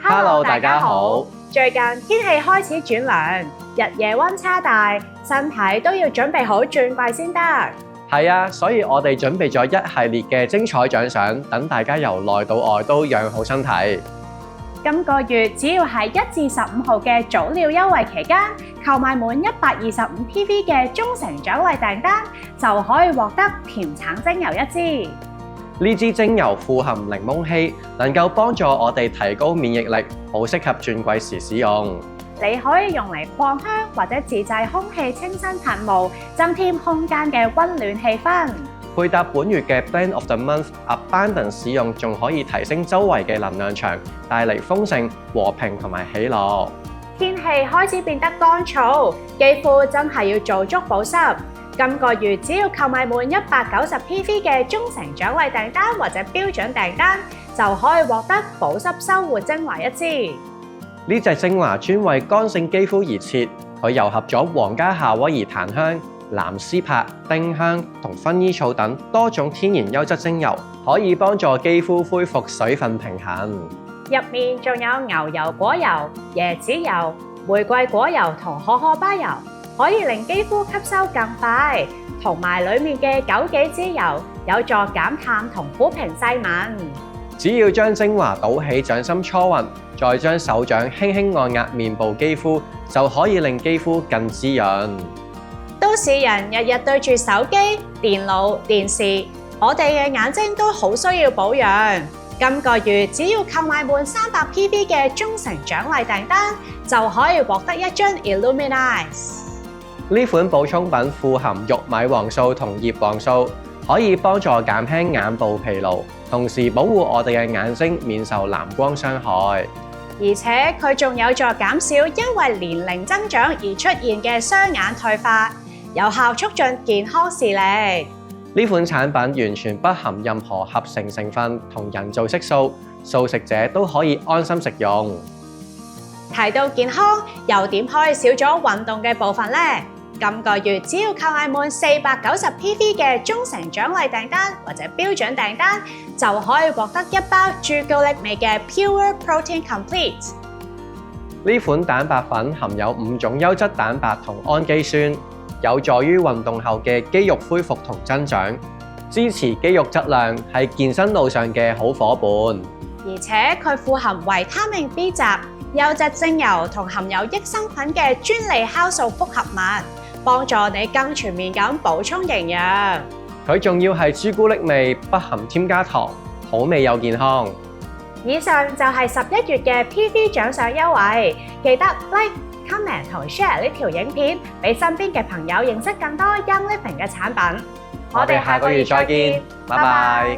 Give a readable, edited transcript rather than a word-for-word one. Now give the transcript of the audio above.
Hello， 大家好。最近天氣開始轉涼，日夜溫差大，身體都要準備好轉季先得。係啊，所以我哋準備咗一系列嘅精彩獎賞，等大家由內到外都養好身體。今個月只要係1至15號嘅早鳥優惠期間，購買滿125PV 嘅忠誠獎勵訂單，就可以獲得甜橙精油1支。呢支精油富含檸檬烯，能夠幫助我哋提高免疫力，好適合轉季時使用。你可以用嚟擴香或者自製空氣清新噴霧，增添空間嘅溫暖氣氛。配搭本月嘅 Blend of the Month Abundance 使用，仲可以提升周圍嘅能量場，帶嚟豐盛、和平同埋喜樂。天氣開始變得乾燥，肌膚真係要做足保濕。今個月只要購買滿190PV 嘅忠誠獎勵訂單或者標準訂單，就可以獲得保濕修護精華1支。呢隻精華專為乾性肌膚而設，佢糅合咗皇家夏威夷檀香、藍絲柏、丁香同薰衣草等多種天然優質精油，可以幫助肌膚恢復水分平衡。入面仲有牛油果油、椰子油、玫瑰果油同可可巴油，可以令肌膚吸收更快，同埋裡面嘅枸杞脂油有助減淡同撫平細紋。只要將精華倒起掌心搓勻，再將手掌輕輕按壓面部肌膚，就可以令肌膚更滋潤。都市人日日對住手機、電腦、電視，我哋嘅眼睛都好需要保養。今個月只要購買滿300PV 嘅忠誠獎勵訂單，就可以獲得一樽 Illuminize。呢款補充品富含玉米黃素同葉黃素，可以幫助減輕眼部疲勞，同時保護我哋嘅眼睛免受藍光傷害。而且佢仲有助減少因為年齡增長而出現嘅雙眼退化，有效促進健康視力。呢款產品完全不含任何合成成分同人造色素，素食者都可以安心食用。提到健康，又點可以少咗運動嘅部分呢？今個月只要購買滿490PV 嘅忠誠獎勵訂單或者標準訂單，就可以獲得一包朱古力味嘅 Pure Protein Complete。呢款蛋白粉含有5種優質蛋白同氨基酸，有助於運動後嘅肌肉恢復同增長，支持肌肉質量，係健身路上嘅好夥伴。而且佢富含維他命 B 集、優質精油同含有益生菌嘅專利酵素複合物，幫助你更全面咁補充營養。佢仲要係朱古力味，不含添加糖，好味又健康。以上就係11月嘅 PV 獎賞優惠，記得 like、comment 同 share 呢條影片，俾身邊嘅朋友認識更多 Young Living 嘅產品。我哋下個月再見，拜拜。